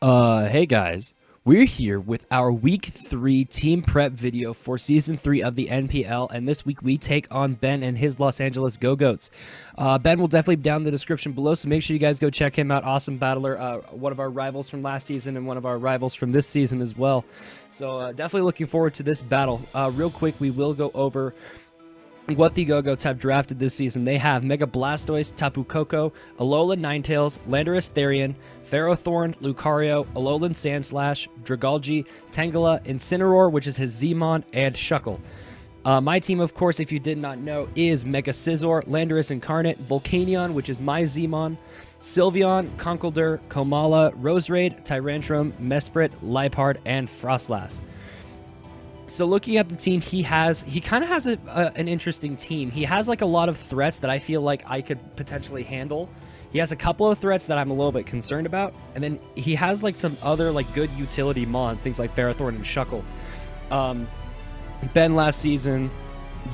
Hey guys, we're here with our week 3 team prep video for season 3 of the NPL, and this week we take on Ben and his Los Angeles Gogoats. Ben will definitely be down in the description below, so make sure you guys go check him out. Awesome battler, one of our rivals from last season and one of our rivals from this season as well. So definitely looking forward to this battle. Real quick, we will go over what the Gogoats have drafted this season. They have Mega Blastoise, Tapu Koko, Alolan Ninetales, Landorus Therian, Ferrothorn, Lucario, Alolan Sandslash, Dragalge, Tangela, Incineroar, which is his Zmon, and Shuckle. My team, of course, if you did not know, is Mega Scizor, Landorus Incarnate, Volcanion, which is my Zmon, Sylveon, Conkeldurr, Komala, Roserade, Tyrantrum, Mesprit, Liepard, and Frostlass. So looking at the team, he kind of has an interesting team. He has like a lot of threats that I feel like I could potentially handle. He has a couple of threats that I'm a little bit concerned about, and then he has like some other like good utility mons, things like Ferrothorn and Shuckle. Ben last season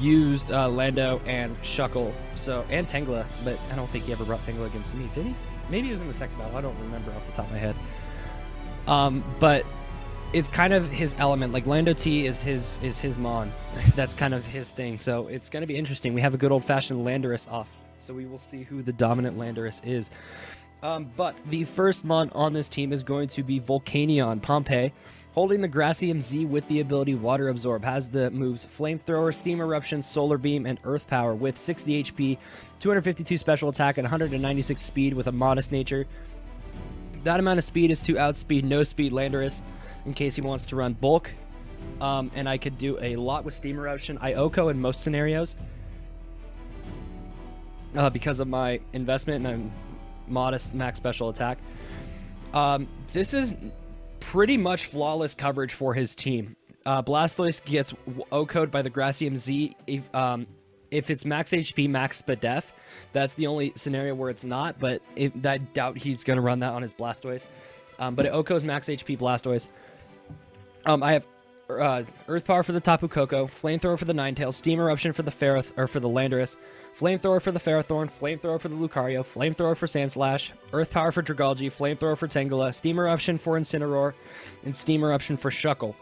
used Lando and Shuckle, and Tangela, but I don't think he ever brought Tangela against me, did he? Maybe it was in the second battle. I don't remember off the top of my head. But it's kind of his element. Like lando-i is his mon. That's kind of his thing. So it's going to be interesting. We have a good old-fashioned Landorus off, so we will see who the dominant Landorus is. But the first mon on this team is going to be Volcanion Pompeii, holding the Gracium Z with the ability Water Absorb. Has the moves Flamethrower, Steam Eruption, Solar Beam, and Earth Power with 60 HP, 252 special attack, and 196 speed with a modest nature. That amount of speed is to outspeed no speed Landorus in case he wants to run bulk. And I could do a lot with Steam Eruption. I OHKO in most scenarios because of my investment and a modest max special attack. This is pretty much flawless coverage for his team. Blastoise gets OHKO'd by the Gracium Z if it's max HP, max Spadef. That's the only scenario where it's not, but I doubt he's going to run that on his Blastoise. But it OHKO's max HP Blastoise. I have Earth Power for the Tapu Koko, Flamethrower for the Ninetales, Steam Eruption for the Landorus, Flamethrower for the Ferrothorn, Flamethrower for the Lucario, Flamethrower for Sandslash, Earth Power for Dragalge, Flamethrower for Tangela, Steam Eruption for Incineroar, and Steam Eruption for Shuckle.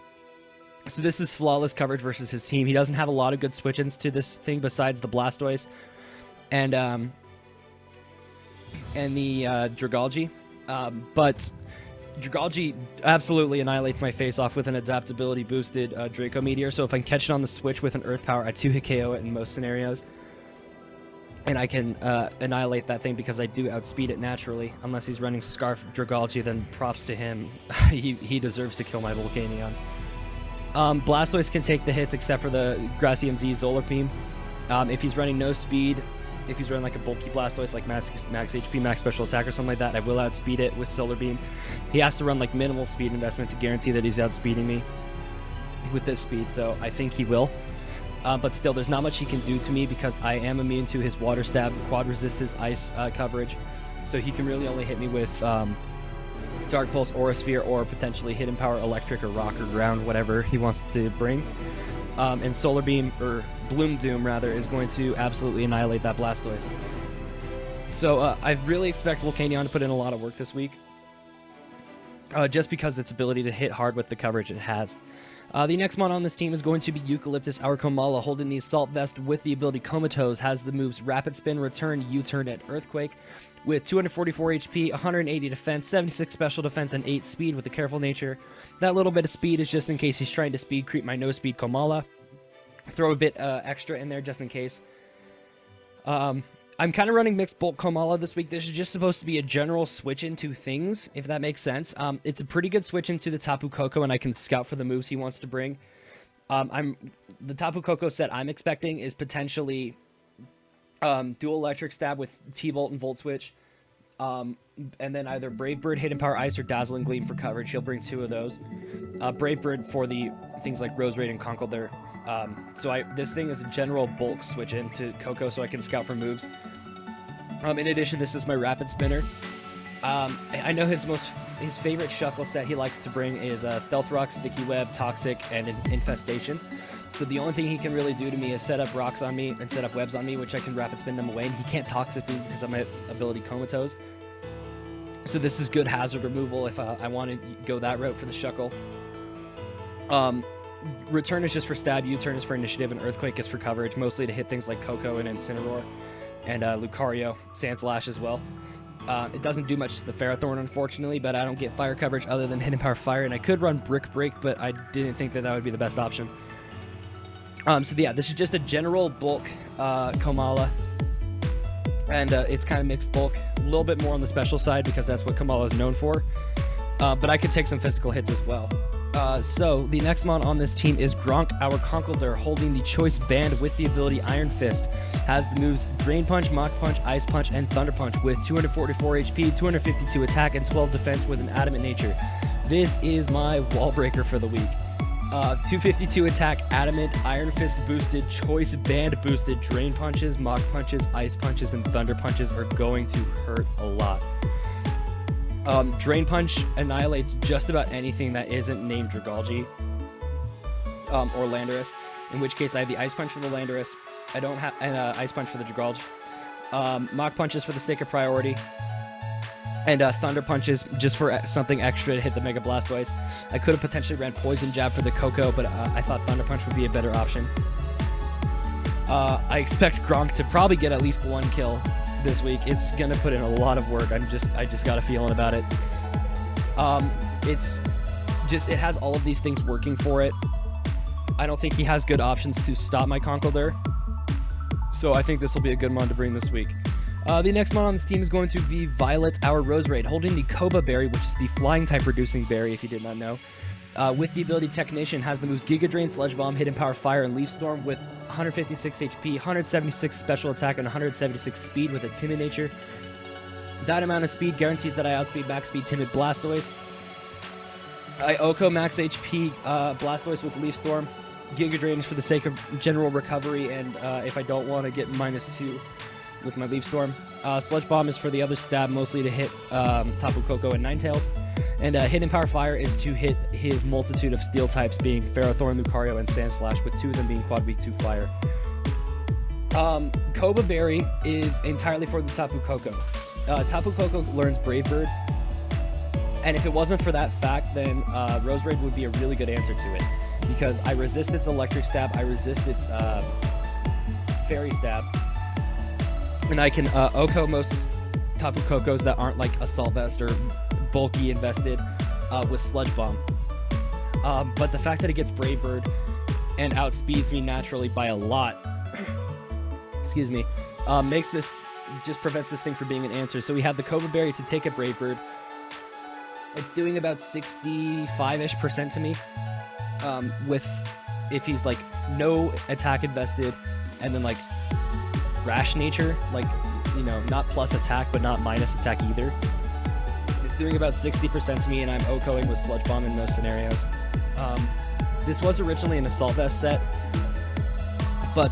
So this is flawless coverage versus his team. He doesn't have a lot of good switch-ins to this thing besides the Blastoise and the Dragalge, but Dragalge absolutely annihilates my face off with an adaptability boosted Draco Meteor, so if I can catch it on the switch with an Earth Power, I 2-hit KO it in most scenarios. And I can annihilate that thing because I do outspeed it naturally. Unless he's running Scarf Dragalge, then props to him. he deserves to kill my Volcanion. Blastoise can take the hits except for the Gracium Z Solar Beam. If he's running no speed, if he's running like a bulky Blastoise, like max HP, max special attack or something like that, I will outspeed it with Solar Beam. He has to run like minimal speed investment to guarantee that he's outspeeding me with this speed, so I think he will. But still, there's not much he can do to me because I am immune to his Water Stab, Quad Resist his Ice coverage, so he can really only hit me with Dark Pulse, Aura Sphere, or potentially Hidden Power, Electric, or Rock, or Ground, whatever he wants to bring. And Solar Beam, or Bloom Doom rather, is going to absolutely annihilate that Blastoise. So I really expect Volcanion to put in a lot of work this week, just because its ability to hit hard with the coverage it has. The next mon on this team is going to be Eucalyptus, our Komala, holding the Assault Vest with the ability Comatose, has the moves Rapid Spin, Return, U-Turn, and Earthquake, with 244 HP, 180 defense, 76 special defense, and 8 speed with a careful nature. That little bit of speed is just in case he's trying to speed creep my no-speed Komala. Throw a bit extra in there just in case. I'm kind of running mixed bulk Komala this week. This is just supposed to be a general switch into things, if that makes sense. It's a pretty good switch into the Tapu Koko, and I can scout for the moves he wants to bring. The Tapu Koko set I'm expecting is potentially dual Electric Stab with T-Bolt and Volt Switch. And then either Brave Bird, Hidden Power Ice, or Dazzling Gleam for coverage. He'll bring 2 of those. Brave Bird for the things like Roserade and Conkeldurr. So this thing is a general bulk switch into Koko so I can scout for moves. In addition, this is my Rapid Spinner. I know his favorite Shuckle set he likes to bring is Stealth Rock, Sticky Web, Toxic, and Infestation. So the only thing he can really do to me is set up rocks on me and set up webs on me, which I can Rapid Spin them away, and he can't Toxic me because of my ability Comatose. So this is good hazard removal if I want to go that route for the Shuckle. Return is just for stab, U-turn is for initiative, and Earthquake is for coverage, mostly to hit things like Coco and Incineroar, and Lucario, Sandslash as well. It doesn't do much to the Ferrothorn, unfortunately, but I don't get fire coverage other than Hidden Power Fire, and I could run Brick Break, but I didn't think that would be the best option. So yeah, this is just a general bulk Komala, and it's kind of mixed bulk, a little bit more on the special side because that's what Komala is known for, but I could take some physical hits as well. So the next mon on this team is Gronk, our Conkeldurr, holding the Choice Band with the ability Iron Fist. Has the moves Drain Punch, Mach Punch, Ice Punch, and Thunder Punch with 244 HP, 252 attack, and 12 defense with an Adamant nature. This is my wall breaker for the week. 252 attack, Adamant, Iron Fist boosted, Choice Band boosted, Drain Punches, Mach Punches, Ice Punches, and Thunder Punches are going to hurt a lot. Drain Punch annihilates just about anything that isn't named Dragalge or Landorus, in which case I have the Ice Punch for the Landorus, I don't have an Ice Punch for the Dragalge, Mach Punches for the sake of priority, and Thunder Punches just for something extra to hit the Mega Blastoise. I could have potentially ran Poison Jab for the Coco, but I thought Thunder Punch would be a better option. I expect Gronk to probably get at least one kill this week. It's gonna put in a lot of work. I just got a feeling about it. It has all of these things working for it. I don't think he has good options to stop my Conkeldurr, so I think this will be a good mon to bring this week. The next mon on this team is going to be Violet, our Roserade, holding the Koba Berry, which is the flying type reducing berry, if you did not know. With the ability Technician, has the moves Giga Drain, Sludge Bomb, Hidden Power Fire, and Leaf Storm with 156 HP, 176 special attack, and 176 speed with a Timid nature. That amount of speed guarantees that I outspeed max speed Timid Blastoise. I Oko max HP Blastoise with Leaf Storm. Giga Drain is for the sake of general recovery, and if I don't want to get -2 with my Leaf Storm. Sludge Bomb is for the other stab, mostly to hit Tapu Koko and Ninetales. And Hidden Power Fire is to hit his multitude of steel types, being Ferrothorn, Lucario, and Sandslash, with 2 of them being Quad Weak 2 Fire. Koba Berry is entirely for the Tapu Koko. Tapu Koko learns Brave Bird, and if it wasn't for that fact, then Roserade would be a really good answer to it, because I resist its Electric Stab, I resist its Fairy Stab, and I can Oko most Tapu Kokos that aren't like Assault Vest or bulky invested with Sludge Bomb. But the fact that it gets Brave Bird and outspeeds me naturally by a lot, excuse me, makes this, just prevents this thing from being an answer. So we have the Koba Berry to take a Brave Bird. It's doing about 65-ish% to me, with if he's like no attack invested and then like Rash Nature, like, you know, not plus attack but not minus attack either. It's doing about 60% to me, and I'm Okoing with Sludge Bomb in most scenarios. This was originally an Assault Vest set, but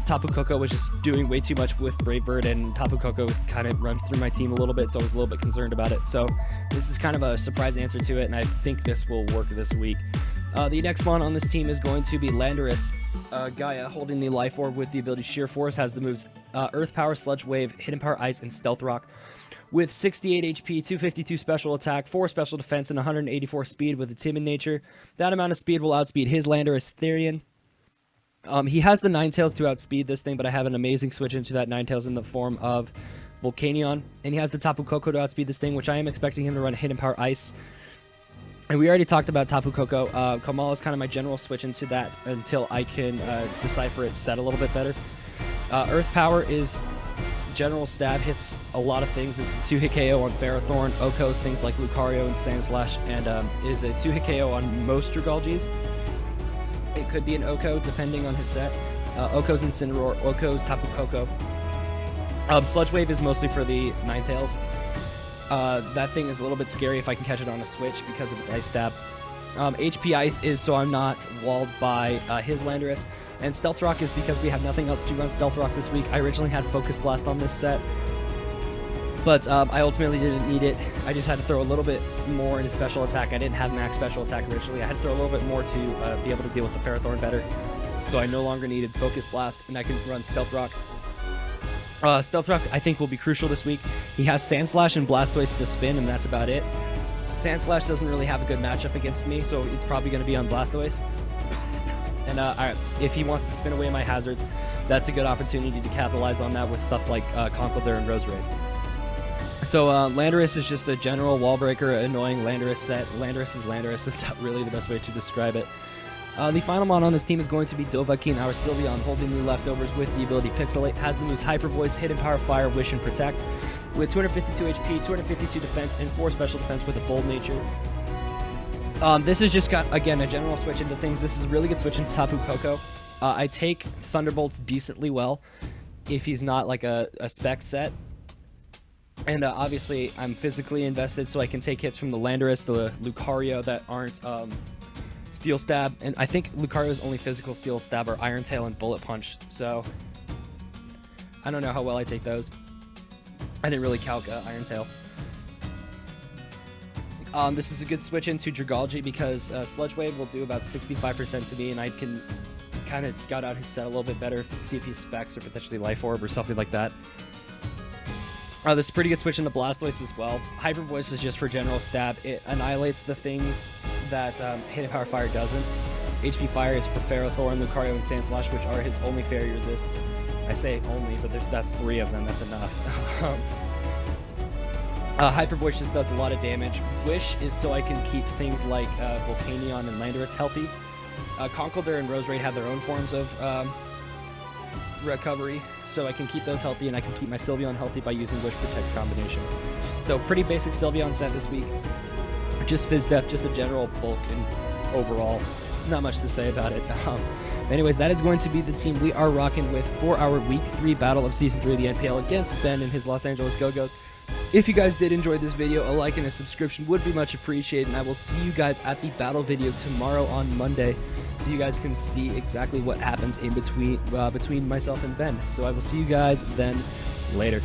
Tapu Koko was just doing way too much with Brave Bird, and Tapu Koko kind of runs through my team a little bit, so I was a little bit concerned about it. So this is kind of a surprise answer to it, and I think this will work this week. The next mon on this team is going to be Landorus. Gaia, holding the Life Orb with the ability Sheer Force, has the moves Earth Power, Sludge Wave, Hidden Power Ice, and Stealth Rock. With 68 HP, 252 special attack, 4 special defense, and 184 speed with a Timid nature. That amount of speed will outspeed his Landorus Therian. He has the Ninetales to outspeed this thing, but I have an amazing switch into that Ninetales in the form of Volcanion. And he has the Tapu Koko to outspeed this thing, which I am expecting him to run Hidden Power Ice. And we already talked about Tapu Koko. Komala is kind of my general switch into that until I can decipher its set a little bit better. Earth Power is general stab, hits a lot of things. It's a 2-hit KO on Ferrothorn, Okos, things like Lucario and Sandslash, and is a 2-hit KO on most Dragalges. It could be an Oko, depending on his set. Oko's Incineroar, Oko's Tapu Koko. Sludge Wave is mostly for the Ninetales. That thing is a little bit scary if I can catch it on a switch because of its Ice Stab. HP Ice is so I'm not walled by his Landorus. And Stealth Rock is because we have nothing else to run Stealth Rock this week. I originally had Focus Blast on this set, but I ultimately didn't need it. I just had to throw a little bit more into special attack. I didn't have max special attack originally. I had to throw a little bit more to be able to deal with the Ferrothorn better. So I no longer needed Focus Blast, and I can run Stealth Rock. Stealth Rock, I think, will be crucial this week. He has Sand Slash and Blastoise to spin, and that's about it. Sand Slash doesn't really have a good matchup against me, so it's probably going to be on Blastoise. And if he wants to spin away my hazards, that's a good opportunity to capitalize on that with stuff like Conkeldurr and Roserade. So Landorus is just a general wall breaker, annoying Landorus set. Landorus is Landorus. That's really the best way to describe it. The final mon on this team is going to be Dovahkiin, our Sylveon, holding the leftovers with the ability Pixelate. Has the moves Hyper Voice, Hidden Power Fire, Wish, and Protect. With 252 HP, 252 defense, and 4 special defense with a bold nature. This has just got, again, a general switch into things. This is a really good switch into Tapu Koko. I take Thunderbolts decently well if he's not like a spec set. And obviously, I'm physically invested, so I can take hits from the Landorus, the Lucario that aren't Steel Stab. And I think Lucario's only physical Steel Stab are Iron Tail and Bullet Punch. So I don't know how well I take those. I didn't really calc Iron Tail. This is a good switch into Dragalge because Sludge Wave will do about 65% to me, and I can kind of scout out his set a little bit better to see if he specs or potentially Life Orb or something like that. This is a pretty good switch into Blastoise as well. Hyper Voice is just for general stab. It annihilates the things that Hidden Power Fire doesn't. HP Fire is for Ferrothorn, Lucario, and Sand Slash, which are his only fairy resists. I say only, but that's 3 of them. That's enough. Hyper Voice just does a lot of damage. Wish is so I can keep things like Volcanion and Landorus healthy. Conkeldurr and Roserade have their own forms of recovery, so I can keep those healthy, and I can keep my Sylveon healthy by using Wish Protect combination. So pretty basic Sylveon set this week. Just Fizz Def, just a general bulk and overall. Not much to say about it. Anyways, that is going to be the team we are rocking with for our Week 3 battle of Season 3 of the NPL against Ben and his Los Angeles Gogoats. If you guys did enjoy this video, a like and a subscription would be much appreciated, and I will see you guys at the battle video tomorrow on Monday, so you guys can see exactly what happens in between myself and Ben. So I will see you guys then. Later.